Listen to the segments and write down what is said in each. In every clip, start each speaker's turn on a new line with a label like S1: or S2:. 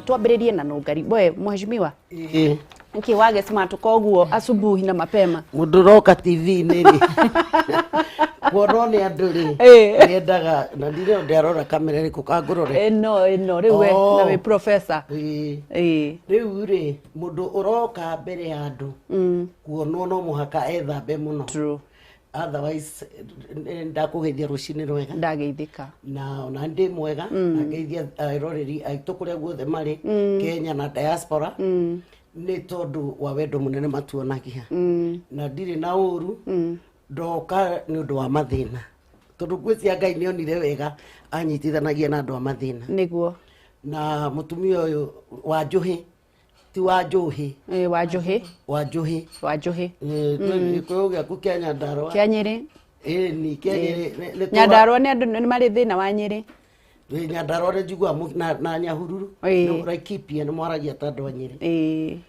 S1: Tuambiririe na nungari. We mheshimiwa. Niki wage smart koguo asubuhi na mapema.
S2: Muduroka TV niri. Kuonone andu ri. Niendaga na ndire ndarora kamera ri kukangurore.
S1: No riwe na we professor.
S2: Riu ri mundu uroka mbere ya andu. Kuonwo no muhaka ethambe muno.
S1: True.
S2: Otherwise ndakugeithia rucini rwega
S1: ndageithika
S2: na ona ndi mwega ndageithia iroreri aitu kuria guothe mari Kenya na diaspora ni tondu wa wendo munene matuonagia na ndiri na uru ndoka ni undu wa mathina tondu ngwĩcia Ngai ni onire wega anyitithanagia na andu a mathina
S1: niguo
S2: na mutumia uyu wa Njuhi ti wa Njuhi wa Njuhi ko gya ku Kenya Nyandarua
S1: kya Nyeri
S2: ni kya Nyeri
S1: Nyandarua ni andu ni mari thina wa Nyeri
S2: Nyandarua ni jigwa na Nyahururu no Laikipia ni mwaragia tandu wa Nyeri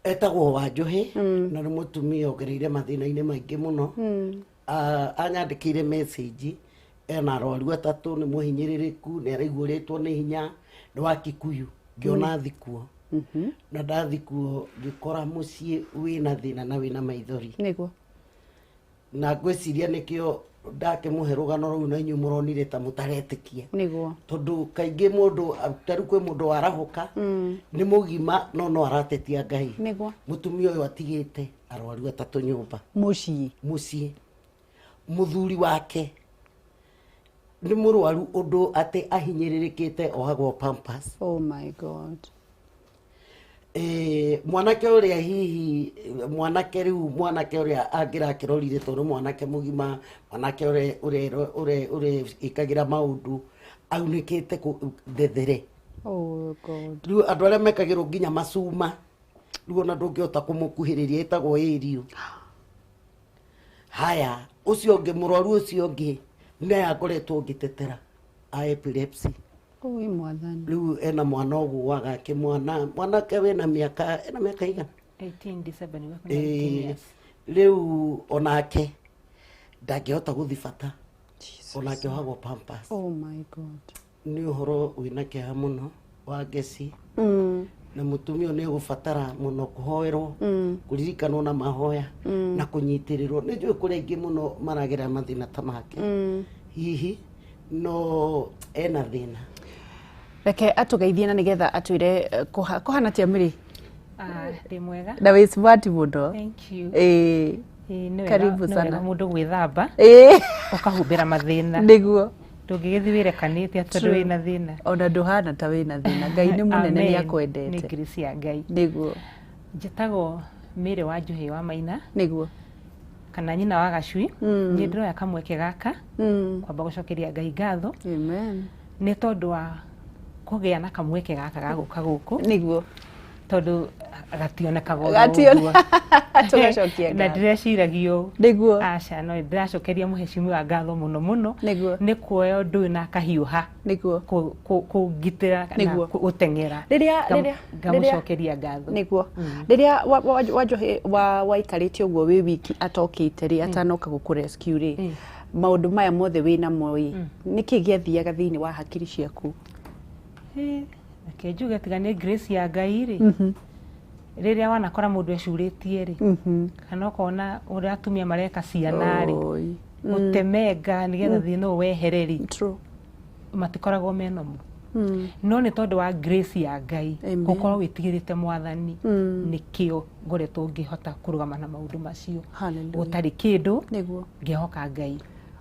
S2: etagwo wa Njuhi na ni mutumia ogereire mathina-ini maingi muno anyandikire message ena arwaru atatu ni muhinyiririku ni araiguritwo ni hinya ni wa Kikuyu ngiona thikuo na ndathikuo ngikora mucii wina thina na wina maithori
S1: niguo
S2: na ngwiciria nikio ndakimuhe rugano ruu na inyu muronire ta mutaretikia
S1: niguo
S2: tondu kaingi mundu taru kwi mundu warahuka ni mugima no aratetia Ngai
S1: niguo
S2: mutumia uyu atigite arwaru atatu nyumba mucii muthuri wake ni murwaru undu ati ahinyiririkite ohagwo Pampers.
S1: Oh my God.
S2: Mwanake uria hihi mwanake riu mwanake uria angira kirorire tondu mwanake mugima mwanake ure ikagira maundu aunikite ndethere.
S1: Oh God.
S2: Riu andu aria mekagirwo nginya macuma riu ona ndungihota kumukuhiriria itagwo irio. Haya ucio ungi murwaru ucio ungi ne akoretwo ngitetera epilepsy.
S1: Oi mwathani.
S2: Riu ena mwana ogu waga ke mwana ke wena miaka igana
S3: 18 December ni wako 19 years.
S2: Riu onake ndangihota guthibata onake wagwo Pampers.
S1: Oh my God.
S2: Ni uhoro wina kiha muno wa gesi na mutumia ni gubatara muno kuhoerwo kuririkanwo na mahoya na kunyitirirwo ni njui kuri ingi muno maragera mathina ta make hihi no ena thina
S1: reke atugeithie na nigetha atwire kuhana tia miri
S3: ri mwega
S1: na we smart muno.
S3: Thank you.
S1: Karibu sana
S3: mundu gwithamba ukahumbira mathina
S1: niguo
S3: ndungigithiwire kanite atondu wina thina
S1: ona nduhana ta wina thina Ngai ni munene ni akwendete
S3: ni grisi ya Ngai
S1: niguo
S3: njitagwo Mire wa Njuhi wa Maina
S1: niguo
S3: kana nyina wa Gacui ni ndiroya kamweke gaka kwamba gucokeria Ngai ngatho
S1: amen
S3: ni tondu wa kugia na kamweke gaka gaguka guku
S1: niguo
S3: tondu gationekaga
S1: tugacokia
S3: na ndireciragio
S1: niguo
S3: aca no ndiracokeria muheshimiwa ngatho muno muno
S1: niguo
S3: ni kuoya undu na kahiuha
S1: niguo
S3: kugitira na gutengera
S1: riria
S3: ngamucokeria ngatho
S1: niguo riria Wanjuhi waikarite uguo wi wiki atokite ri atanoka gukurescue ri maundu maya mothe wina moi niki giathiaga thiini wa hakiri ciaku
S3: kenjuge tiga ni grace ya Ngai ri riria wanakora mundu ecuritie ri kana ukona uria atumia mareka ciana ri utemenga nigetha thina wehereri matikoragwo menomo no ni tondu wa grace ya Ngai gukorwo witigirite mwathani nikio ngoretwo ngihota kurugama na maundu macio gutari kindu ngihoka Ngai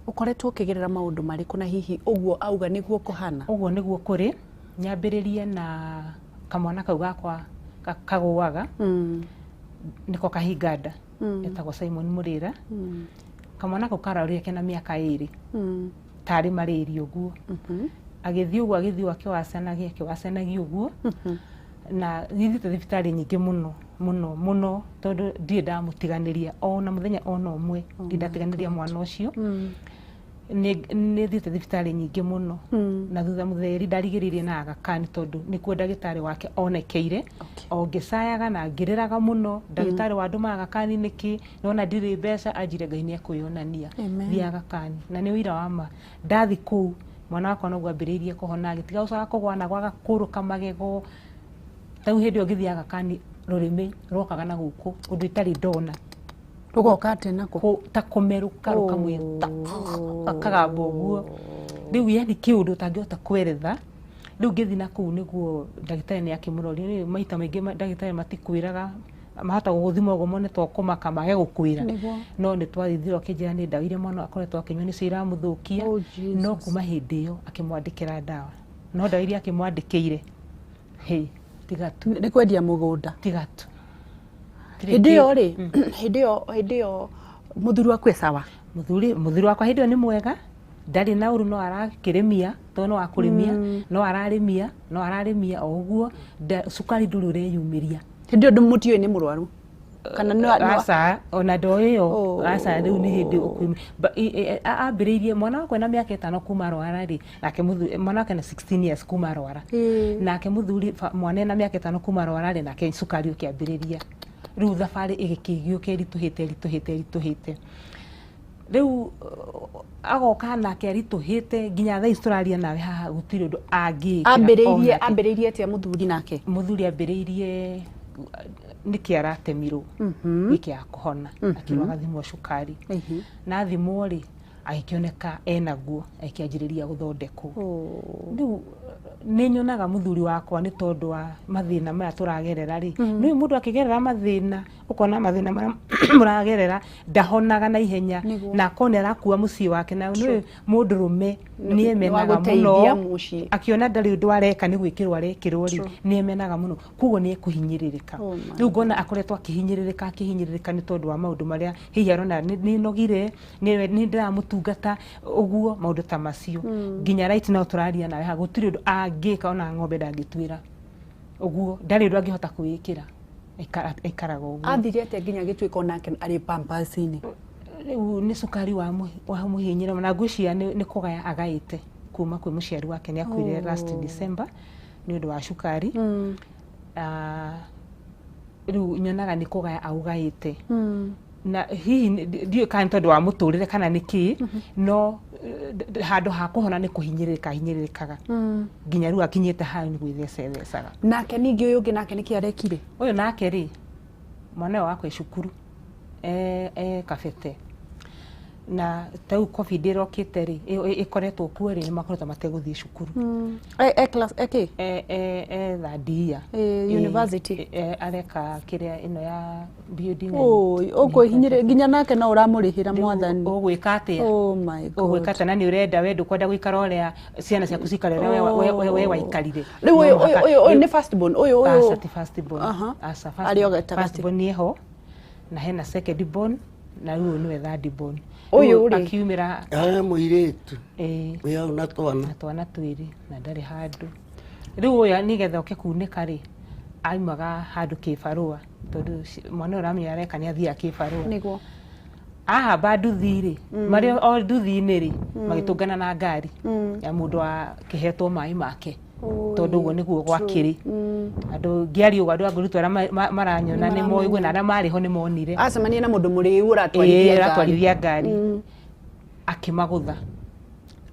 S1: ukoretwo ukigerera maundu mariku na hihi uguo auga niguo kuhana
S3: uguo niguo kuri nyambiririe na kamwana kau gakwa kaguaga niko kahinganda etagwo Simon Murira kamwana kau karaurire kena miaka 2 tari mariri uguo agithii uguo agithii akiwacenagia uguo na thithite thibitari nyingi muno tondu ndie ndamutiganiria ona muthenya ona umwe ndatiganiria mwana ucio ni thite thibitari nyingi muno na thutha mutheri ndarigiririe na agakani tondu ni kuo ndagitari wake onekeire ongicayaga na ngiriraga muno ndagitari wa andu magakani niki nona ndiri mbeca anjire Ngai ni ekuyonania thiaga kani na ni wira wa ma ndathi kuu mwana wakwa no gwambiririe kuhona gitiga ucaga kugwana gwaga kuruka magego tau hindi ogithiaga kani rurimi rokaga na guku undu itari ndona
S1: rugoka ate nako
S3: ta komeruka rukamwita kagambo guo riu yani kiundu tangiota kweretha riu ngithi na kuu niguo ndagitari ni akimurori maita maingi ndagitari matikwiraga mahata guthima ugo mone to kumaka mage gukwira no ni twathithirwo kinjira ni ndawa iria mwana akoretwo akinywa ni cio iramuthukia no kuma hindi iyo akimwandikira ndawa no ndawa iria akimwandikire tigatu
S1: ni kwendia mugunda
S3: tigatu
S1: hindi iyo ri hindi iyo muthuri wakwe sawa
S3: muthuri wakwa hindi iyo ni mwega ndari na uru no arakirimia to no akurimia no ararimia oguo sukari nduri ureyumiria
S1: hindi ndu mutio ni murwaru kana no
S3: asa ona ndoyo asa riu ni hindi ambiririe mwana wakwa na miaka 5 kuma rwara ri nake mwana wake na 16 years kuma rwara nake muthuri mwana na miaka 5 kuma rwara ri nake sukari ukiambiriria riu thabari igikigio rituhite riu agoka nake rituhite nginya thaa isturaria nawe haha gutiri undu angika
S1: ambiririe tia muthuri nake
S3: muthuri ambiririe niki aratemirwo niki akuhona akirwa thimwo cukari na thimwo ri agikioneka enaguo akianjiriria guthondekwo riu ninyonaga muthuri wakwa ni tondu wa mathina maya turagerera ri ni mundu akigerera mathina ukona mathina muragerera ndahonaga na ihenya na kone arakua mucii wake na ni mundu rume ni emenaga muno akiona ndari undu areka ni gwikirwa rekirwo ri ni emenaga muno kugo ni ekuhinyiririka riu ngona akoretwo akihinyiririka ni tondu wa maundu maria hihi arona ni nogire ni ndiramutungata uguo maundu ta macio nginya right now turaria nawe ha gutiri undu angika ona ng'ombe ndangitwira uguo ndari undu angihota kuwikira ikaraga uguo
S1: athiri ate nginya gitwika onake ari pampasini
S3: riu ni sukari wa muhinyira na ngwiciria ni kugaya agaite kuma kwi muciari wake ni akwire last December ni undu wa sukari riu nyonaga ni kugaya augaite na hihi ndio kana tondu wa muturire kana niki no handu ha kuhona ni kuhinyiririkaga nginya riu akinyite hayo ni gwithecethecaga
S1: nake ningi uyu ungi nake niki arekire
S3: uyu nake ri mwana wakwa cukuru kafete na tau covid irokite ri ikoretwo kuo ri ni makoretwo mateguthii cukuru
S1: class eki
S3: thadia
S1: university
S3: areka kiria ino ya building
S1: hinyire nginya nake no uramurihira mwathani
S3: ugwika atia
S1: oh my god
S3: ugwika tana ni urenda wendu kwenda gwikara uria ciana ciaku cikarere we waikarire
S1: riu uyu ni first born uyu
S3: first born asa first born ni ho na hena second born na riu ni third born
S1: uyu uri
S3: akiumira
S2: muiretu uyu na twana
S3: twiri na ndari handu riu uyu nigetha ukikunika ri aimaga handu kibarua tondu mwana uramenya areka ni athia kibarua
S1: niguo
S3: aha bandu thiri mari o nduthi-ini ri magitungana na ngari ya mundu wa kihetwo mai make tondu uguo niguo gwakiri andu ngiari ugo andu angurutwo ara maranyona ni moigwe na ara mariho ni monire
S1: acemania na mundu muriu uratwarithia
S3: ngari akimagutha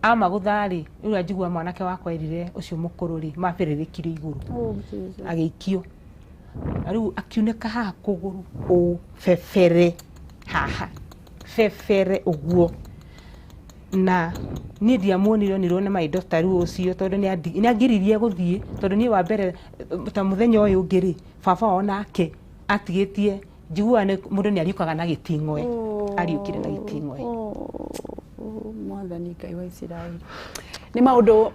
S3: amagutha ri riu anjigua mwanake wakwa erire ucio mukuru ri mabiririkire iguru ageikio riu akiuneka haha kuguru fefere haha fefere uguo na ni ndiamuonire ni rone mai doctor riu ucio tondu ni angiririe guthie tondu ni wa mbere ta muthenya uyu ngiri baba onake atigitie njigua ni mundu ni ariukaga na giting'we ariukire na giting'we
S1: mwathani Ngai wa Israeli ni maundu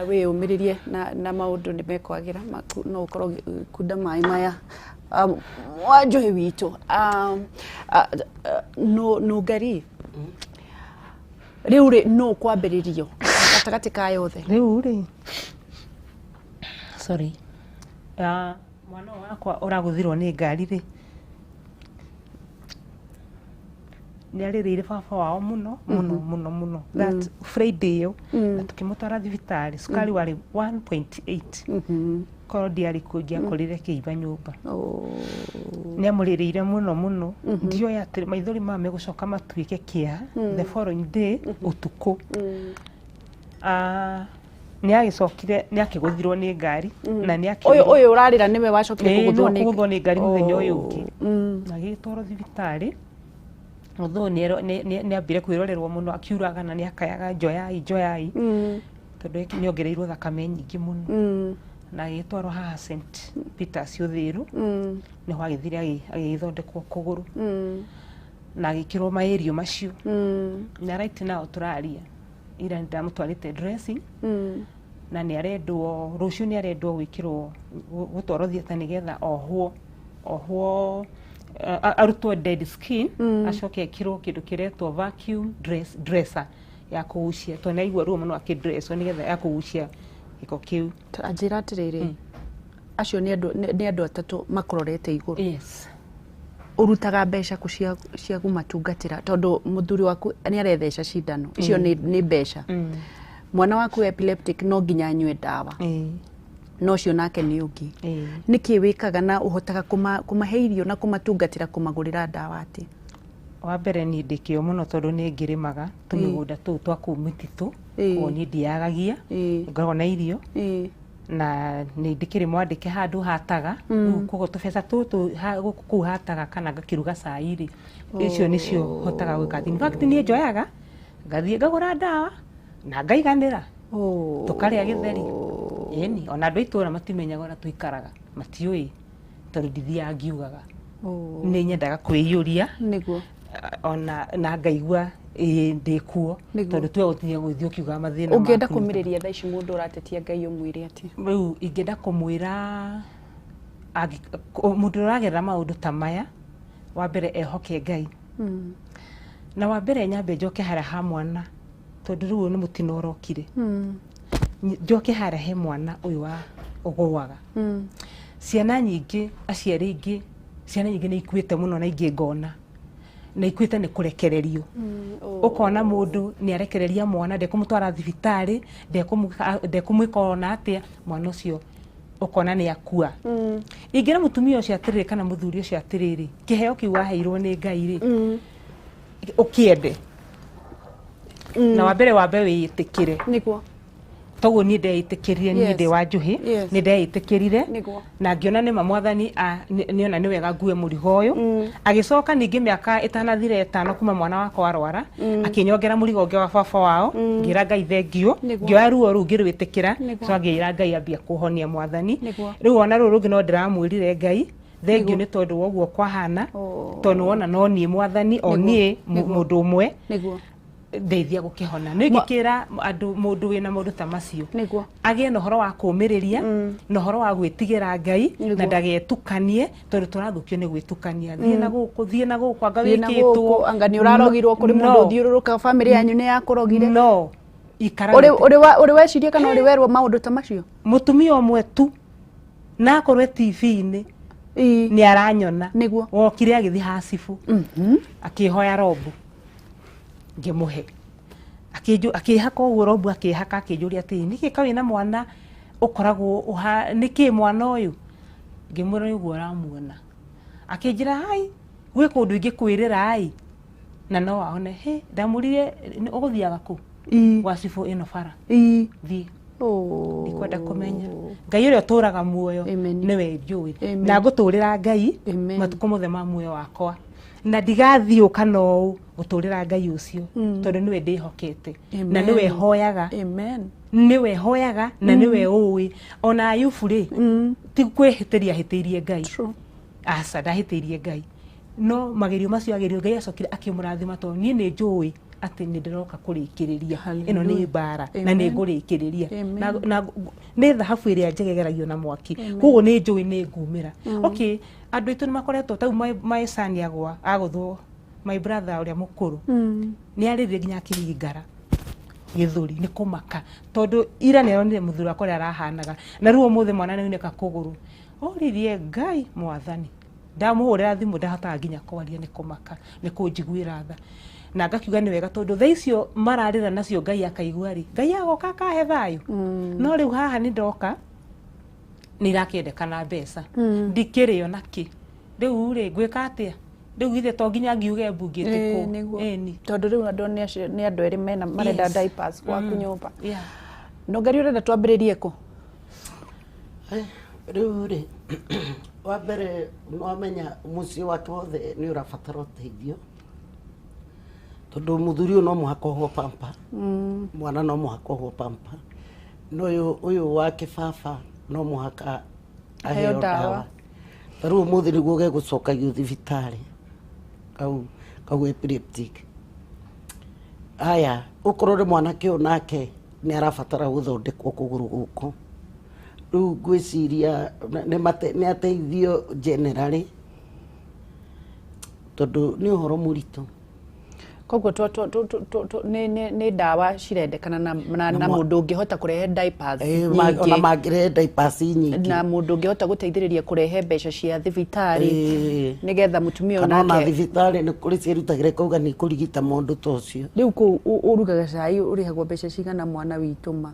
S1: we umiririe na maundu ni mekwagira no ukorwo kunda mai maya wanjohe witu no ngari riu ri no kwambiririo gatagati ka yothe
S3: riu ri sorry mwana wakwa uraguthirwo ni ngari ri ni aririre baba wao muno that Friday yo tukimutwara thibitari sukari wari 1.8 koro diari kujia korire kiiba nyumba ni amuririre muno ndio ya maithori mame gucoka matuike kia the following day utuku nĩ agĩcokire nĩ akĩgũthirwo nĩ ngari na nĩ
S1: ũyũ ũrarĩra nĩwe wacokire
S3: kũgũthwo nĩ ngari mũthenya ũyũ ũngĩ na agĩtwarwo thibitarĩ. Although nĩ ambire kwĩrorerwo mũno akiuraga na nĩ akayaga njoyai tondũ nĩ ongereirwo thakame nyingĩ mũno na agĩtwarwo haha St Peters Uthiru nĩho agĩthire agĩthondekwo kũgũrũ na agĩkĩrwo maerio macio na right now tũraria ira nĩ ndamũtwarĩte dressing na nĩ arendwo rũciũ nĩ arendwo gwĩkĩrwo gũtwarwo thieta nĩgetha ohwo arutwo dead skin acoke ekĩrwo kĩndũ kĩretwo vacuum dresser ya kũgucia tondũ nĩaigua ruo mũno akĩdresswo nĩgetha ya kũgucia gĩko kĩu.
S1: Anjĩra atĩrĩrĩ, acio nĩ andũ atatũ makũrorete igũrũ.
S3: Yes.
S1: Ũrutaga mbeca kũ cia kũmatungatĩra tondũ mũthuri waku nĩ aretheca cindano icio nĩ mbeca. Mwana waku epileptic no nginya anyue ndawa no cio nake nĩ ũngĩ. Nĩkĩ wĩkaga na ũhotaga kũmahe irio na kũmatungatĩra kũmagũrĩra ndawa atĩ?
S3: Wa mbere niĩ ndĩkĩo mũno tondũ nĩ ngĩrĩmaga tũmĩgũnda tũu twa kũu mĩtitũ koguo niĩ ndiagagia ngoragwo na irio na nĩ ndĩkĩrĩ mwandĩke handũ hataga koguo tũbeca tũtũ kũu hataga kana ngakĩruga cai rĩ icio nĩcio hotaga gwĩka. In fact niĩ njoyaga ngathiĩ ngagũra ndawa na ngaiganĩra tũkarĩa gĩtheri. Ĩni ona andũ aitũra matimenyaga ũrĩa tũikaraga matiũĩ tondũ ndithiaga ngiugaga. Nĩ nyendaga kwĩyũria nĩguo ona na ngaigua ndĩkuo tondũ tuwe gũtinya gũthiĩ ũkiuga mathĩna maku. Ũngĩenda kũmĩrĩria thaa ici mũndũ ũratetia Ngai ũmwĩre atĩ? Rĩu ingĩenda kũmwĩra mũndũ ũragerera maũndũ ta maya wa mbere ehoke Ngai na wa mbere nyambe njoke harĩa ha mwana tondũ rĩu nĩ mũtino ũrokire. Njoke harĩa he mwana ũyũ wa ũgũaga. Ciana nyingĩ aciari aingĩ ciana nyingĩ nĩ ikuĩte mũno na ingĩ ngona na ikuĩte nĩ kũrekererio. Ũkona mũndũ nĩ arekereria mwana ndekũmũtwara thibitarĩ ndekũmwĩka ona atĩa mwana ũcio ũkona nĩ akua. Ingĩra mũtumia ũcio atĩrĩrĩ kana mũthuri ũcio atĩrĩrĩ kĩheo kĩu waheirwo nĩ Ngai rĩ ũkĩende na wa mbere wĩĩtĩkĩre nĩguo toguo niĩ ndeĩtĩkĩrire niĩ ndĩ wa Njũhĩ nĩ ndeĩtĩkĩrire na ngĩona nĩ Mwathani nĩona nĩ wega ngue mũrigo ũyũ. Agĩcoka ningĩ mĩaka ĩtanathire 5 kuma mwana wakwa arwara akĩnyongera mũrigo ũngĩ wa baba wao ngĩra Ngai thengio ngĩoya ruo rũu ngĩrwĩtĩkĩra so ngĩra Ngai ambia kũhonia Mwathani. Rĩu ona rũrũ rũngĩ no ndĩramwĩrire Ngai thengio nĩ tondũ woguo kwahana tondũ wona no niĩ Mwathani o niĩ mũndũ ũmwe ndeithia gũkĩhona. Nĩ ngĩkĩra andũ mũndũ wĩna maũndũ ta macio agĩe na ũhoro wa kũũmĩrĩria na ũhoro wa gwĩtigĩra Ngai na ndagetukanie tondũ tũrathũkio nĩ gwĩtukania. Thiĩ na gũkũ anga wĩkĩtwo anga nĩ ũrarogirwo kũrĩ mũndũ ũthiũrũrũka famĩlĩ yanyu nĩ yakũrogire. No ikara ũrĩ weciria kana ũrĩ werwo maũndũ ta macio? Mũtumia ũmwe tu na akorwo TV-inĩ nĩ aranyona wokire agĩthiĩ hacibu akĩhoya robu ngĩmũhe akĩhaka ũguo robu akĩhaka akĩnjũria atĩ nĩkĩ kawĩ na mwana ũkoragwo nĩkĩ mwana ũyũ ngĩmwĩra ũguo ũramuona akĩnjĩra hai gwĩ kũndũ ingĩkwĩrĩra ai na no wahone ndamũrire ũgũthiaga kũ gwa cibũ ĩno bara thiĩ ndikwenda kũmenya. Ngai ũrĩa ũtũraga muoyo nĩwe njũĩ na ngũtũrĩra Ngai matukũ mothe ma muoyo wakwa na ndigathiũka no gũtũrĩra Ngai ũcio tondũ nĩwe ndĩhokete na nĩwe hoyaga. Nĩwe hoyaga na nĩwe ũĩ ona Ayubu rĩ ti kwĩhĩtĩria hĩtĩirie Ngai aca ndahĩtĩirie Ngai no magerio macio agerio Ngai acokire akĩmũrathima tondũ niĩ nĩ njũĩ atĩ nĩ ndĩroka kũrĩkĩrĩria ĩno nĩ mbara na nĩ ngũrĩkĩrĩria na nĩ thahabu ĩrĩa njegeragio na mwaki koguo nĩ njũĩ nĩ ngumĩra. Okay, andũ aitũ nĩ makoretwo tau maecani agũthwo my brother ũrĩa mũkũrũ nĩ arĩrire nginya akĩringara gĩthũri nĩ kũmaka tondũ ira nĩ aronire mũthuri wakwa ũrĩa arahanaga na rĩu ũmũthĩ mwana nĩ aunĩka kũgũrũ oririe Ngai Mwathani ndamũhũrĩra thimũ ndahotaga nginya kwaria nĩ kũmaka nĩ kũnjiguĩra tha na ngakiuga nĩ wega tondũ thaa icio mararĩra nacio Ngai akaigua rĩ Ngai agoka akahe thayũ. No rĩu haha nĩ ndoka nĩ irakĩendekana mbeca ndikĩrĩo nakĩ rĩu rĩ ngwĩka atĩa rĩu ithe to nginya ngiuge mbungĩte kũ tondũ rĩu andũ nĩ andũ erĩ marenda diapers gwaku nyũmba
S1: no ngari urenda twambiririe ku
S2: riu ri wa mbere no amenya muci wake wothe ni urabatara uteithio tondu muthuri no muhaka ho pampa mwana no muhaka ho pampa no uyu wa kibaba no muhaka aheo dawa riu muthi niguo gegucokagio thibitari kau epileptic aya ukorore mwana kio nake ni arabatara guthondekwo kuguru guko riu gwiciria ni ateithio generally tondu ni uhoro murito
S1: koguo ni dawa cirendekana na mundu ungihota kurehe diapers nyingi
S2: na magirehe diapers nyingi
S1: na mundu ungihota guteithiriria kurehe mbeca cia thibitari nigetha mutumia onake
S2: kana na thibitari ni kuri cirutagire kuga ni kurigita mundu tocio
S1: riu ku urugaga cai urihagwo mbeca cigana mwana wituma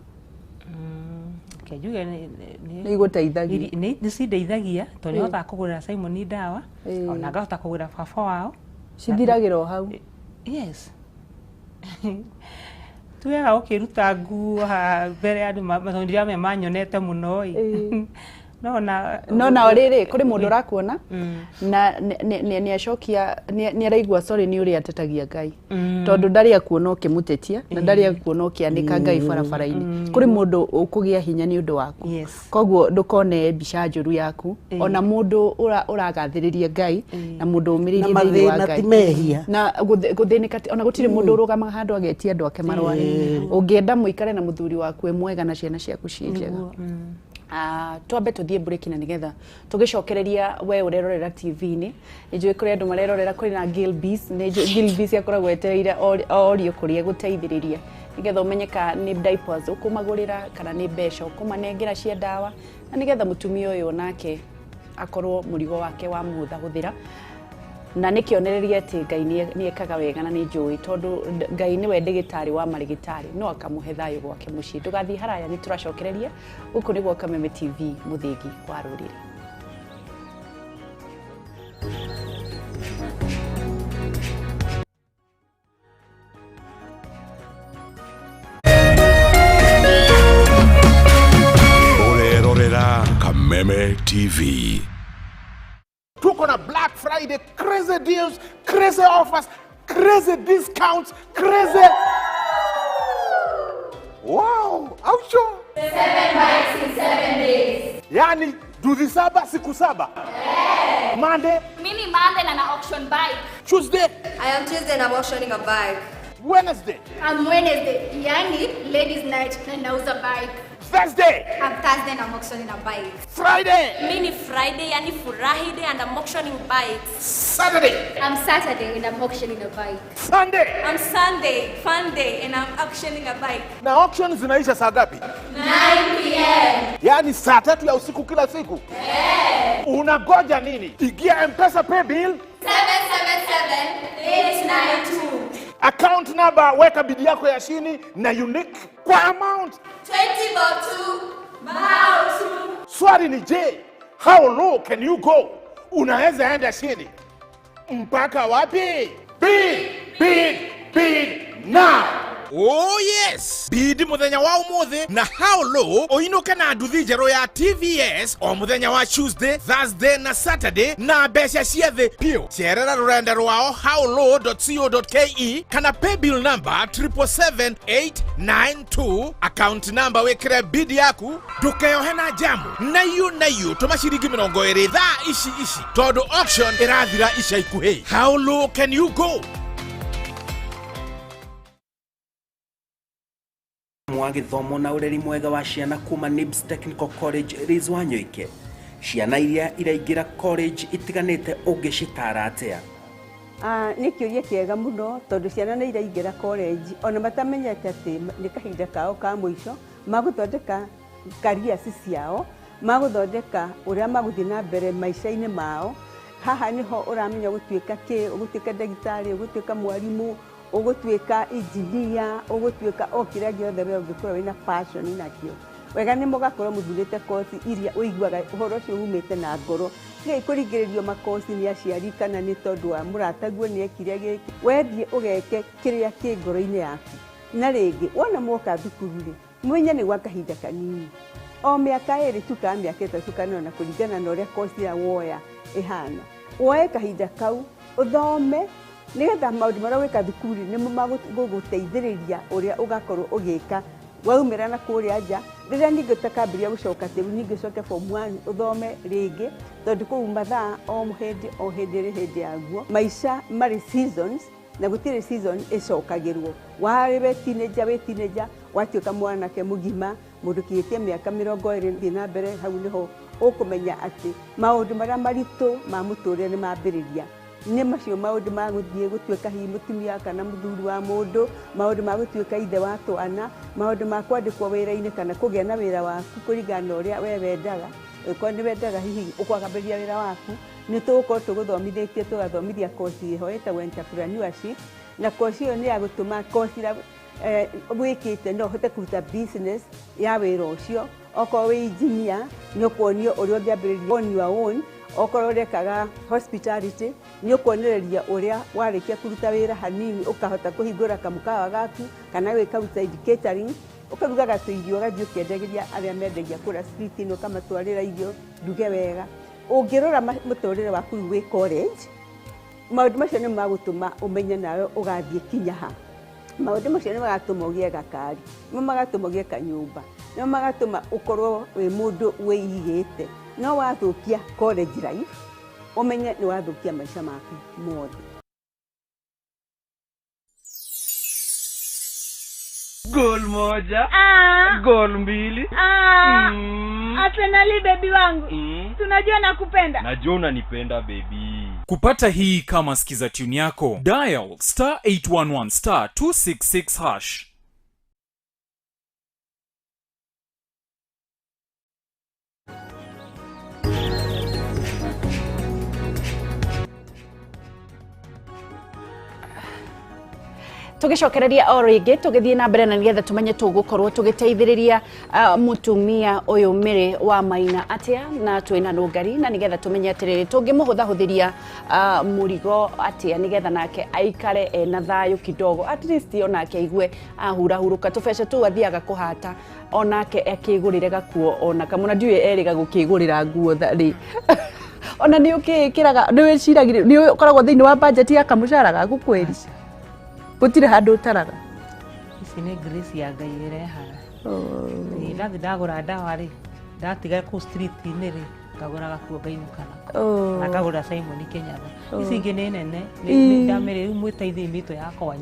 S3: Kejuge
S1: ni guteithagia
S3: ni cindeithagia to ni hota kugura Simon dawa ona ngahota kugura baba wao
S1: cithiragira o hau
S3: yes tuwega ukiruta nguo mbere andu mathondira me manyonete muno
S1: no na riri kuri mundu rakuona na ni acokia ni araigua sorry ni uri atetagia Ngai tondu ndari akuona ukimutetia na ndari akuona ukianika Ngai barabara-ini kuri mundu ukugia hinya ni undu waku koguo ndukone mbica njuru yaku ona mundu uragathiriria Ngai na mundu umiririe thini wa Ngai na guthinika ona gutire mundu urugamaga handu agetia andu ake marwari ungienda muikare na muthuri waku mwega na ciana ciaku cienjega twambe tuthie break na nigetha tugicokereria we urerorera TV-ini njui kuri andu marerorera kuri na Gilbis ni Gilbis akoragwo etereire audio kuria guteithiriria nigetha umenyeka ni diapers ukumagurira kana ni mbeca ukumanengera cia dawa na nigetha mutumia uyu nake akorwo murigo wake wa mutha guthira na nikionereria ati Ngai ni ekaga wega na ni njui tondu Ngai ni we ndigitari wa marigitari no akamuhe thayo gwake mucii tugathi haraya ni turacokereria guku niguo Kameme TV muthingi wa ruriri
S4: Urerorera Kameme TV.
S5: Tuko na Black Friday, crazy deals, crazy offers, crazy discounts, crazy... Wow, how sure?
S6: 7 bikes in 7 days.
S5: Yani, duthi saba, siku saba?
S6: Yeah.
S5: Monday?
S6: Mini Monday na auction bike.
S5: Tuesday?
S7: I am Tuesday and I'm auctioning a bike.
S5: Wednesday?
S6: I'm Wednesday. Yani, ladies night na nauza bike.
S5: Thursday?
S7: I'm Thursday and I'm auctioning a bike.
S5: Friday?
S7: Mini Friday, yani furahi day and I'm auctioning bikes.
S5: Saturday?
S6: I'm Saturday and I'm auctioning a bike.
S5: Sunday?
S7: I'm Sunday, fun day, and I'm auctioning a bike.
S5: Na auction zinaisha saa gapi?
S6: 9 p.m.
S5: Yani saa 3 ya usiku kila siku?
S6: Yeah.
S5: Unagoja nini? Igia M-Pesa pay bill?
S6: 777-892.
S5: Account number, weka bidi yako ya chini na unique kwa amount
S6: 20 bao 2.
S5: Swali ni je, how low can you go? Unaweza enda chini mpaka wapi? Bid now.
S4: Oh yes! Bidi muthenya wa umuthi na how low oinuke na nduthi njeru ya TVS o muthenya wa Tuesday, Thursday na Saturday na mbeca ciothe pio. Cerera rurenda rwao howlow.co.ke kana pay bill number 777-892 account number wekire bidi yaku ndukeyohe na jamu na yu tumaciringi 20 thaa ici tondu auction irathira ica ikuhi. How low can you go?
S8: wa githomo na ureri mwega wa ciana kuma Nibs Technical College Rizwanyoike. Ciana iria iraingira college itiganite ungicitara atia?
S9: Ni kiuria kiega muno tondu ciana ni iraingira college ona matamenyete ati ni kahinda kao ka muico maguthondeka careers ciao maguthondeka uria maguthi na mbere maisha-ini mao. Haha niho uramenya gutuika ki ugutuika ndagitari ugutuika mwarimu ugutuika engineer ugutuika okira giothe we ungikorwo wina passion nakio wega ni mugakorwo muthurite course iria uiguaga uhoro ucio umite na ngoro ngai kuringiririo makosi ni aciari kana ni tondu wa murataguo ni ekire giki wendie ugeke kiria ki ngoro-ini yaku na ringi wona mwoka thukuru ri mwenye ni wakahinda kanini o miaka eri tu ka miaka itatu kana na kuringana na uria kosi ya woya ihana woe kahinda kau uthome nigetha maundu maria wika thukuru ni maguteithiriria uria ugakorwo ugika waumira na kuria nja riria ningi utakaambiria gucoka teru ningi ucoke form 1 uthome ringi tondu kuu mathaa o hindi yaguo maisha mari seasons na gutire season icokagirwo wari teenager watuika mwanake mugima mundu kiitie miaka 20 thi na mbere hau niho ukumenya ati maundu maria maritu ma muturire ni mambiriria ni macio maundu ma guthie gutuika hi mutumia kana muthuri wa mundu maundu ma gutuika ithe wa twana maundu ma kwandikwo wira-ini kana kugia na wira waku kuringana uria we wendaga ko ni wendaga hihi ukwagabiria wira waku ni tugukorwo tuguthomithitie tugathomithia kosi ho etagwo entrepreneurship na kosi iyo ni ya gutuma kosi wikite no hote kuruta business ya wira ucio okorwo wi engineer ni ukwonio uria ungiambiriria on your own okorwo rekaga hospitality ni ukwonereria uria warikia kuruta wira hanini ukahota kuhingura kamukawa gaku kana wika outside catering ukaruga gatuirio gathio kendegeria aria mendegia kura street no kama twarira irio nduge wega ungirora muturire waku wi college maundu macio ni magutuma umenye nawe ugathie kinya ha maundu macio ni magatuma ugie gakari ni magatuma ugie kanyumba ni magatuma ukorwo wi mundu wiyigite no wathukia college life umenye ni wathukia maisha maku mothe.
S10: Gol moja, gol mbili.
S11: Arsenal baby wangu. Tunajua nakupenda.
S10: Najua unanipenda baby.
S12: Kupata hii kama sikiza tune yako, dial *811 *266#.
S1: tugicokereria o ringi tugithie na mbere na nigetha tumenye tugukorwo tugiteithiriria mutumia uyu miri wa maina atia na twina rungari na nigetha tumenye atiriri tungimuhuthahuthiria murigo atia nigetha nake aikare ena thayu kidogo at least onake aigue ahurahuruka tubece tu athiaga kuhata onake akigurire gakuo ona kamuna ndiwe eriga gukigurira nguo thari ona ni ukikiraga ni wiciragira ni ukoragwo thiini wa budget ya kamushara gaku kweri gutire handu utaraga
S3: ici ni grace ya Ngai irehaga ni ndathi ndagura ndawa ri ndatiga ku street ni ri ngagura gakuo ngainukana na ngagura Simon Kenyatta ici ingi ni nene ni ndamere mwiteithi mito yakwa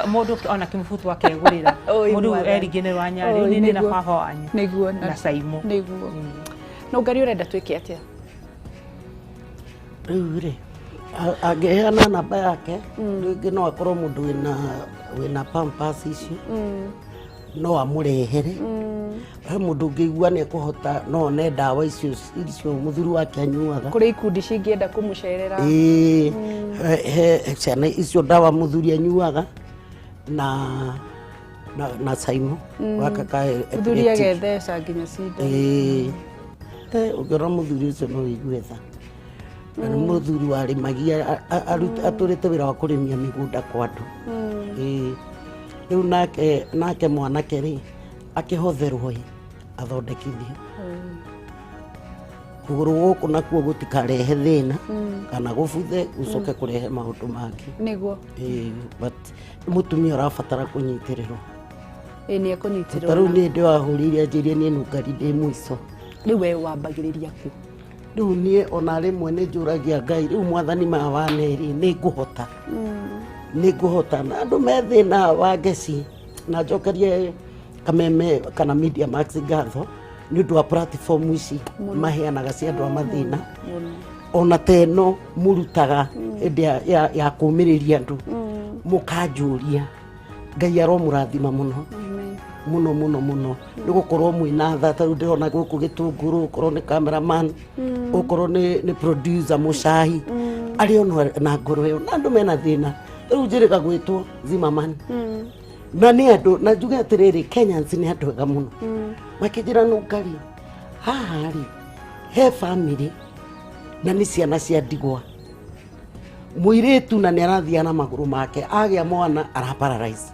S3: mundu ona kimfutu akegurira mundu erigene rwa Nyari ni na baba wanyu
S1: niguo
S3: na Simon
S1: niguo no ngari urenda twike atia
S2: riu ageheana namba yake ringi no akorwo mundu wina pampers icio no amurehere he mundu ungiigua ni kuhota no ne ndawa icio muthuri wake anyuaga
S1: kuri ikundi cingienda kumucerera
S2: ciana icio ndawa muthuri anyuaga na Simon wakaka
S1: muthuri agetheca nginya cinda
S2: ugirora muthuri ucio no igue tha na muthuri wari magia aturite wira wa kurimia migunda kwa andu riu nake mwanake ri akihotherwo athondekithio kuguru guku nakuo gutikarehe thina kana gubuthe gucoke kurehe maundu mangĩ
S1: niguo
S2: but mutumia arabatara kunyitirirwo
S1: ni akunyitirwo
S2: riu ni ndi wahuririe njirie ni nungari ndi mwico
S1: riu we wambagiriria ku
S2: riu nie ona rimwe ni njuragia Ngai riu mwathani mawaneri ni nguhota na andu methina wa ngeci na njokerie Kameme kana Media Max ngatho ni undu wa platform ici maheanaga cia andu a mathina ona teno murutaga hĩndĩ ya kũmĩrĩria andũ mũkanjũria Ngai aromũrathima mũno muno muno muno nĩ gũkorwo mwĩna tha tarĩu ndĩrona gũkũ Gĩtũngũrũ ũkorwo nĩ cameraman ũkorwo nĩ producer mũcahi arĩ ono na ngoro ĩyo na andũ mena thĩna rĩu njĩrĩga gwĩtwo Zimmerman na nĩ andũ na njuge atĩrĩrĩ Kenyans nĩ andũ ega mũno makĩnjĩra nũngari haha rĩ he family na nĩ ciana cia ndigwa mũirĩtu na nĩ arathiana magũrũ make agĩa mwana araparalyze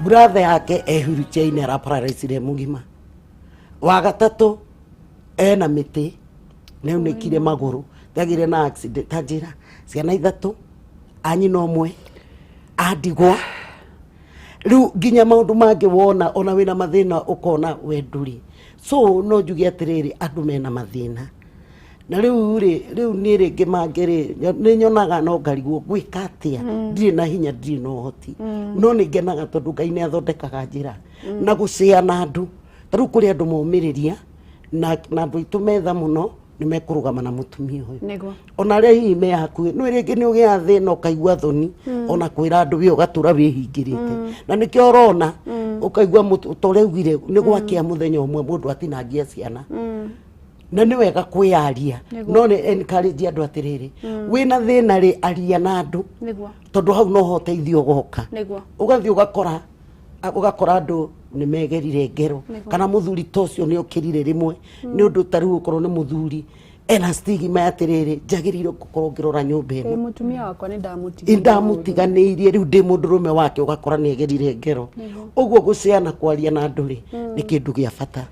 S2: brother yake ehurutĩine araparaicire mugima. Wa gatatu ena mĩtĩ nĩ unĩkire magũrũ ndagire na accident njĩra ciana ithatu anyina ũmwe andigwa riu nginya maundu mangĩ wona ona wina mathina ukona wenduri so no njuge atiriri andu mena mathina na riu ni ringi mangiri ni nyonaga no ngarigwo gwika atia ndiri na hinya ndiri no hoti no ni ngenaga tondu Ngai ni athondekaga njira na gucia na andu riu kuri andu momiriria na andu itu metha muno ni mekurugama na mutumia uyu ona rehi me hakuhi no ringi ni ugia thina ukaigua thoni ona kwira andu wi ugatura wihingirite na nikio urona ukaigua mutoreugire ni gwakia muthenya umwe mundu atinangia ciana na ni wega kwiaria no ni encourage andu atiriri wina thina ri aria na andu tondu hau no hoteithio goka ugathi ugakora andu ni megerire ngero kana muthuri tocio ni ukirire rimwe ni undu tariu ukorwo ni muthuri ena stigma atiriri njagiriro gukorwo ngirora nyumba ino
S1: mutumia wakwa ni
S2: ndamutiganiirie riu ndi mundurume wake ugakora ni egerire ngero uguo guciana kwaria na andu ri ni kindu gia bata.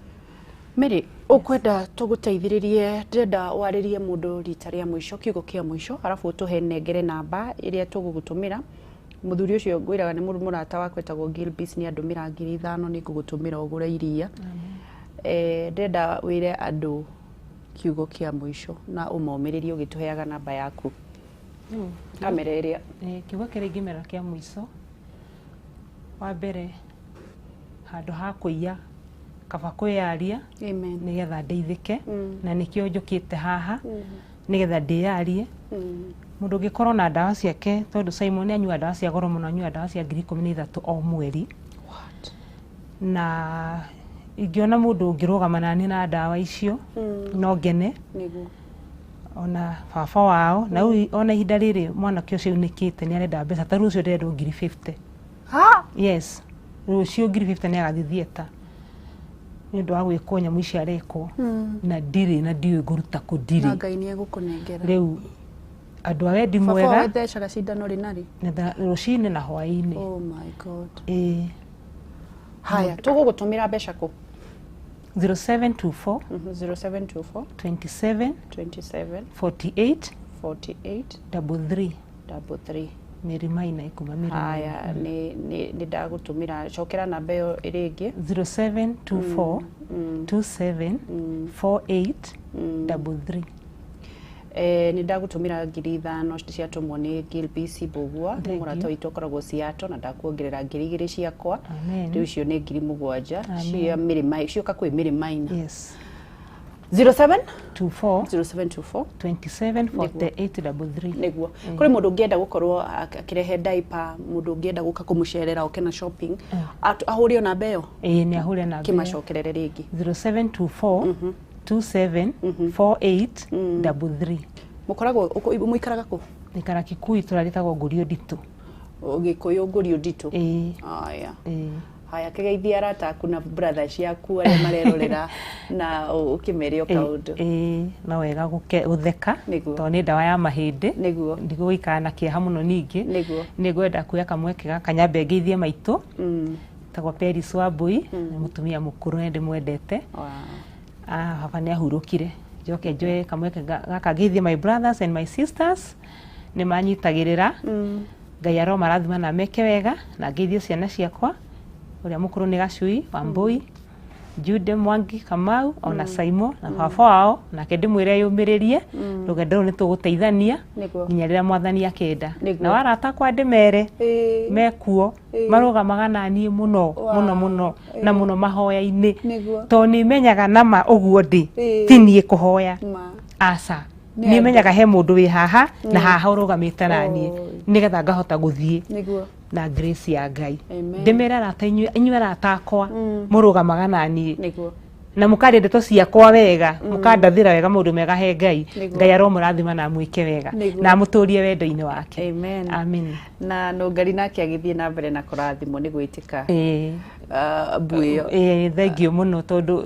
S1: Mary ukwenda tuguteithiririe ndenda waririe mundu rita ria mwisho kiugo kia mwisho arafu tuhe nengere namba iria tugugutumira muthuri ucio ngwiraga ni murata wakwa etagwo Gilbis ni andumira 5,000 ni kugutumira ugure iria ndenda wire andu kiugo kia mwisho na umomiririe ugituheaga namba yaku kamera iria
S3: kiugo kiringimera kia mwisho wa mbere handu ha kuiya kaba kwiaria nigetha ndeithike na nikio njukite haha nigetha ndiarie mundu ngikorwo na ndawa ciake tondu Simon anyua ndawa cia goro muno anyua ndawa cia 13,000 o mweri na ingiona mundu ngirugama nani na ndawa icio no ngene ona baba wao na ona ihinda riri mwana kio ciunikite ni arenda mbeca ta rucio ndirendwo 50,000
S1: ha
S3: yes rucio 50,000 ni agathi theater ni ndo agwiko nyamu ici arekwo na ndiri na ndiwe nguruta kudiri
S1: na Ngai ni egukunengera
S3: riu andu a wendi mwega
S1: baba wethecaga cindano rinari
S3: na rucini na hwaini.
S1: Oh my god. Haya tugugutumira mbeca ku
S3: 0724
S1: 0724
S3: 27 48 33 ni reminder ikumamira.
S1: Haya ni ndagutumira chokera namba yo iringi
S3: 0724 27 48 33
S1: ni ndagutumira 5,000 ciatumwo ni Gilbis Bugua murata witu koragwo ciato na ndakuongerera 2,000 ciakwa riu cio ni 7,000 cia mirima cioka kwi mirimaina.
S3: Yes
S1: 0724
S3: 27 48 33
S1: niguo kuri mundu ngienda gukorwo akirehe diaper mundu ngienda guka kumucerera ukena shopping ahurio na beyo
S3: ni ahuria na beyo
S1: kimacokerere ringi
S3: 0724 27 48 33
S1: mukoragwo muikaraga ku
S3: nikara Kikuyu turaritagwo Ngurio Nditu
S1: Gikuyu Ngurio Nditu haya haya kigeithia arata kuna brother ciaku aria marerorera na ukimerio kaundu
S3: na wega gutheka to ni ndawa ya mahindi
S1: niguo
S3: ndigwikana kieha muno ningi nigwenda kuya kamweke kanyambe ngeithie maitu tagwa Peris Wambui mutumia mukuru ndi mwendete baba ni ahurukire njoke njoe kamweke gaka ngeithie my brothers and my sisters ni manyitagirira Ngai aro marathima na meke wega na ngeithie ciana ciakwa uria mukuru ni Gacui Wambui Jude Mwangi Kamau ona Simon na baba wao na kende mwire yumiririe rugendo ni tuguteithania nginya rira mwathani akenda na warata kwa ndimere mekuo marugamaga nani muno na muno mahoya-ini to ni menyaga nama uguo ndi tinie kuhoya asa ni menyaga he mundu wi haha na haha urugamite nani nigetha ngahota guthie na grace ya Ngai ndimera arata inyuĩ arata akwa murugamaga nani na mukari ndeto ciakwa wega mukandathira wega maundu mega he Ngai Ngai aro murathima na mwike wega na muturie wendo-ini wake amen
S1: na no Ngai nake agithie na mbere na kurathimo ni gwitika buyo
S3: thengio muno tondu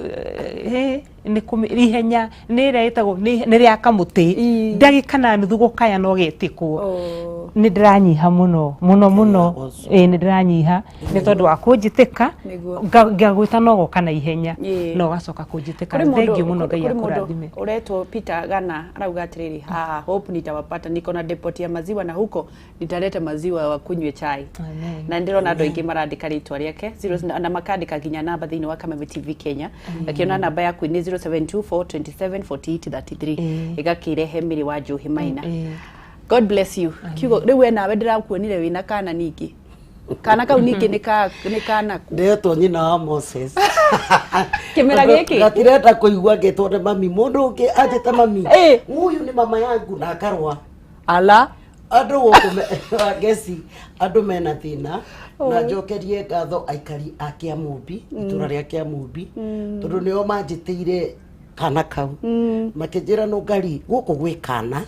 S3: ni kumihenya ni ira itagwo ni ria kamuti ndagika na nuthu gukaya no getikwo ni ndiranyiha muno ni ndiranyiha ni tondu wa kunjitika ngagwita nogo kana ihenya no gacoka kunjitika thengi muno Ngai akurathime.
S1: Uretwo Peter Gana arauga atiriri hope nitawapata, niko na depot ya maziwa na huko nitaleta maziwa wa kunywe chai. Na ndirona andu aingi marandika ritwa riake na makandika ginya namba thini wa Kameme TV Kenya, akiona namba yaku ni 0724274833 igakirehe miri wa Njuhi Maina. God bless you. Kiugo riwe nawe ndirakuonire wina kana ningi. Kana kau ningi ni kana ku.
S2: Ndetwo nyina wa Moses.
S1: Kimera giki.
S2: Gatireta kuigua ngetwo ne mami mundu ungi ajete mami. Huyu ni mama yangu na akarwa.
S1: Ala
S2: andu gukume wageci andu mena thina na njokerie ngatho aikari a Kiamumbi itura ria Kiamumbi tondu nio manjitire kana kau makinjira no ngari guku gwikana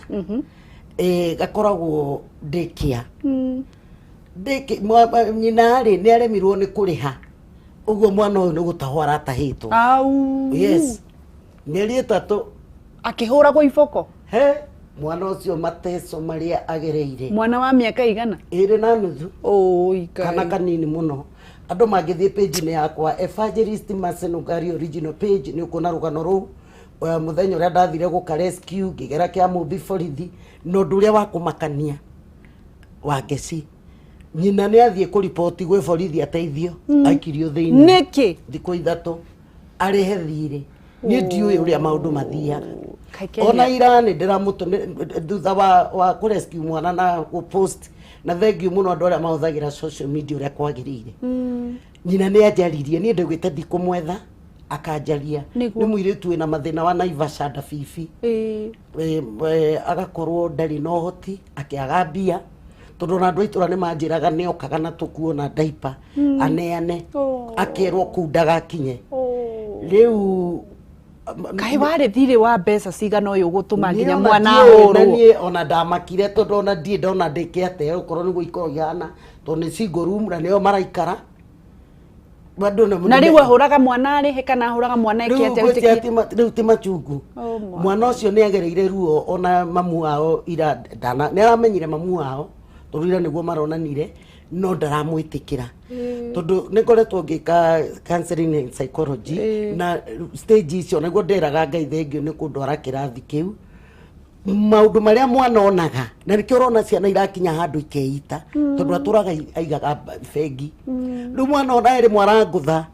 S2: gakoragwo ndikia nyina ri ni aremirwo ni kuriha uguo mwana uyu ni gutahwo aratahitwo yes mieri 3
S1: akihuragwo iboko
S2: mwana ucio mateso maria agereire
S1: mwana wa miaka igana
S2: 2.5 kana kanini muno andu mangithie page ni yakwa Evangelist Masenugari original page ni ukona rugano ru muthenya uria ndathire guka rescue ngigera Kiamumbi borithi no nduria wa kumakania wa Ngeci nyina ni athie ku report gwe borithi ateithio aikirio thiini
S1: niki
S2: thiko 3 arehe thire ni ndiu uria maundu mathiaga ona irani ndiramuto thutha wa ku rescue mwana na ku post na thengiu muno andu aria mahuthagira social media uria kwagirire nyina ni ajaririe ni ndegwite ndikumwetha akajaria ni muiritu wina mathina wa Naivasha nda bibi agakorwo ndari no hoti akiaga mbia tondu na andu aitura ni manjiraga ni okaga na tukuona diaper aneane akerwo kundaga kinye riu
S1: kai ware thire wa mbeca cigana uyu gutuma nginya mwana ahurwo
S2: ni ona ndamakire tondu ona ndie ndona ndike ate ukorwo ni guikoro giana tondu ni single room na nio maraikara
S1: na riu ahuraga mwana ari he kana ahuraga mwana ikiate
S2: riu ti machungu mwana ucio ni agereire ruo ona mamu wao ira ndana ni aramenyire mamu wao tondu ira niguo maronanire no ndaramwitikira tondu nikoretwo ngika counseling and psychology na stage icio niguo nderaga Ngai thengio ni kundwara kirathi kiu maundu maria mwana onaga na nikio rona ciana irakinya handu ikeita tondu aturaga aigaga bengi riu mwana ona iri mwarangutha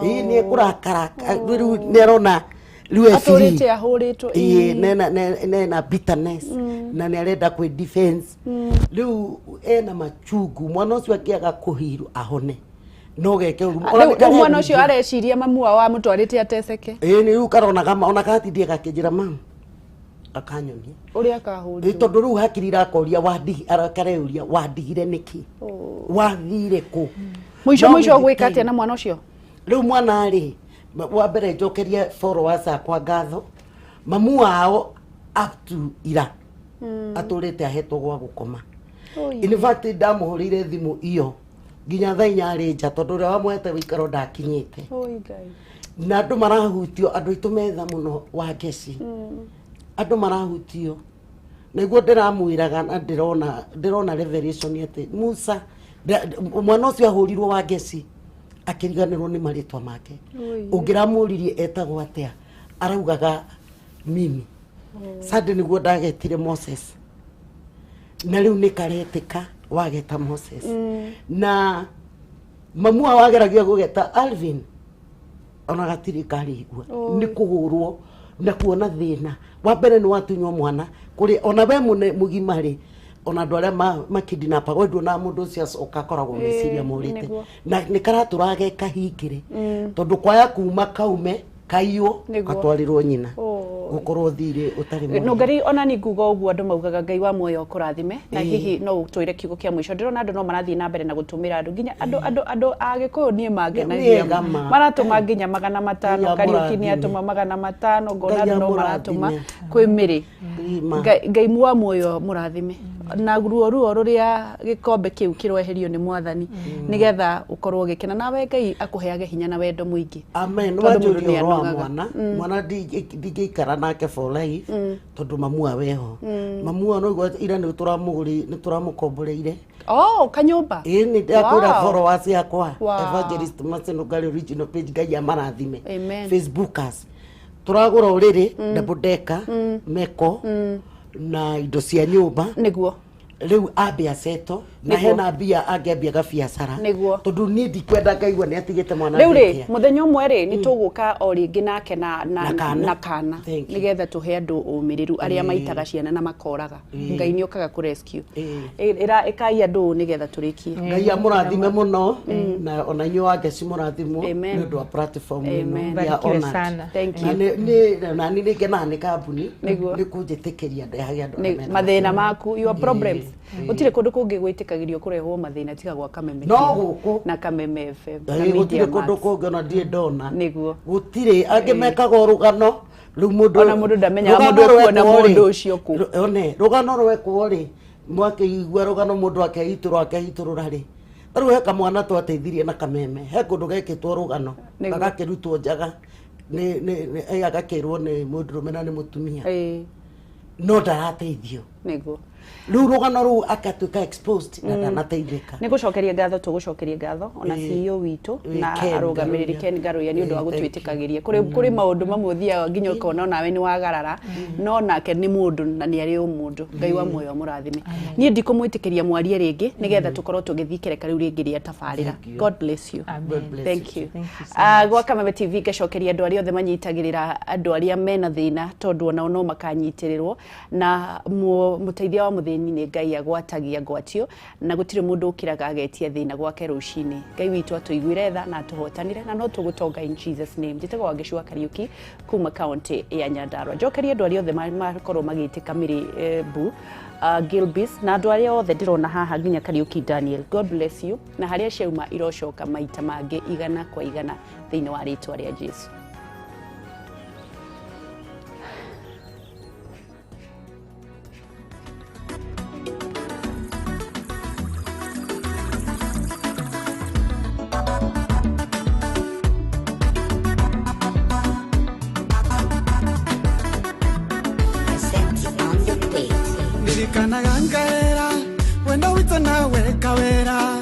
S2: ni kurakara riu ni arona riu
S1: aturite ahuritwo
S2: nena bitterness na ni arenda kwi defense riu ena machungu mwana ucio akiaga kuhiru ahone no geke
S1: mwana ucio areciria mamu wao amutwarite ateceke
S2: ni riu karonaga ona katindie gakinjira mamu akanyonia
S1: uria kahuri
S2: tondu riu hakiri rakoria wadi arakareuria wadigire niki wathire ku
S1: mwisho gwika atia na mwana ucio
S2: riu mwana ari wa mbere njokerie followers akwa ngatho mamu wao up to ira aturite ahetwo gwa gukoma in fact ndamuhurire thimu iyo nginya thainya ari nja tondu ria wamwete wikaro ndakinyite na andu marahutio andu itu metha muno wa Ngeci andu marahutio niguo ndiramwiraga na ndirona revelation ati Musa mwana ucio ahurirwo wa Ngeci akiriganirwo ni maritwa make ungiramuririe etagwo atia araugaga mimi sade niguo ndagetire Moses na riu ni karetika wageta Moses na mamu wageragia gugeta Alvin ona gatiri karigwa ni kugurwo na kuona thina wa mbere ni watunywo mwana kuri ona we mugimari ona andu aria makidinapa gwendu na mundu ucio ukakoragwo meciria murite na ni karaturage kahingire tondu kwaya kuma kaume kaiyo katwarirwo nyina gukorwo thire utari
S1: no ngari ona ni nguga uguo andu maugaga Ngai wa muoyo kurathime na hihi no utwire kiugo kia mwisho ndirona andu no marathie na mbere na gutumira andu nginya andu agikuyu nie mangenagia maratuma nginya 500 Kariuki ni atuma 500 ngona andu no maratuma kwi miri Ngai wa muoyo murathime na ruo ruria gikombe kiu kiroeherio ni mwathani nigetha ukorwo gikena nawe Ngai akuheage hinya na wendo muingi.
S2: Amen. Wajuria ro mwana mwana ndingeikara nake for life tondu mamu aweho mamu no ira ni turamukomboreire
S1: kanyumba
S2: ni ndakura followers yakwa Evangelist Marcelo Gali original page Ngai amarathime Facebookers turagura uriri double decker meko na indo cia nyumba
S1: niguo
S2: riu ambia seto na hena mbia angeambia gabiacara tondu ni ndikwenda ngaigua ni atigite mwana
S1: riu ri muthenya umwe ri ni tuguka o ringi nake na kana nigetha tuhe andu umiriru aria maitaga ciana na makoraga Ngai ni okaga ku rescue ikai andu nigetha turikie
S2: Ngai amurathime muno na ona inyu wake cimurathimo ni ndu wa platform ino ya ona
S1: thank you
S2: na ni ngena ni kambuni ni kunjitikiria ndehage andu
S1: mathina maku your problems utire kundu kungi gwitikagirio kurehwo mathina tiga gwa Kameme
S2: no guku
S1: na Kameme FM
S2: gutire kundu kungi na ndie ndona
S1: niguo
S2: gutire angimekaga rugano riu mundu
S1: ona mundu ndamenya mundu kuona mundu ucio ku
S2: one rugano rwekwo ri mwakeigua rugano mundu akeiturura ri riu heka mwana twateithirie na Kameme he kundu gekitwo rugano gagakirutwo njaga ni agakirwo ni mundu rumena ni mutumia no ndarateithio
S1: niguo
S2: riu rugano ru akatuka exposed na ndanateithika
S1: ni gucokeria ngatho tugucokeria ngatho ona CEO witu na arugamiriri Ken Garuya ni undu wa gutwitikagiria kuri maundu mamwe thia nginya ukona nawe ni wagarara no nake ni mundu na ni ari mundu Ngai wa moyo murathime ni ndikumwitikiria mwarie ringi nigetha tukorwo tugithikire kariu ringi ria tafarira. God bless you. Thank you. Gwa Kameme TV gacokeria andu aria othe manyitagirira andu aria mena thina tondu ona no makanyitirirwo na muteithia wa muthini ni Ngai agwatagia gwatio na gutire mundu ukiraga agetia thina gwake rucini. Ngai witu atuiguire tha na tuhotanire na no tugutonga in Jesus name. Njitego wagicua Kariuki kuma county ya Nyandarua. Jokeria andu aria othe makorwo magitika miri bu Gilbis na andu aria othe ndirona haha nginya Kariuki Daniel. God bless you na haria ciauma irocoka maita mangi igana kwa igana thiini wa ritwa ria Jesu.
S13: Ndirikanaga ngaera wenda wita nawe kawera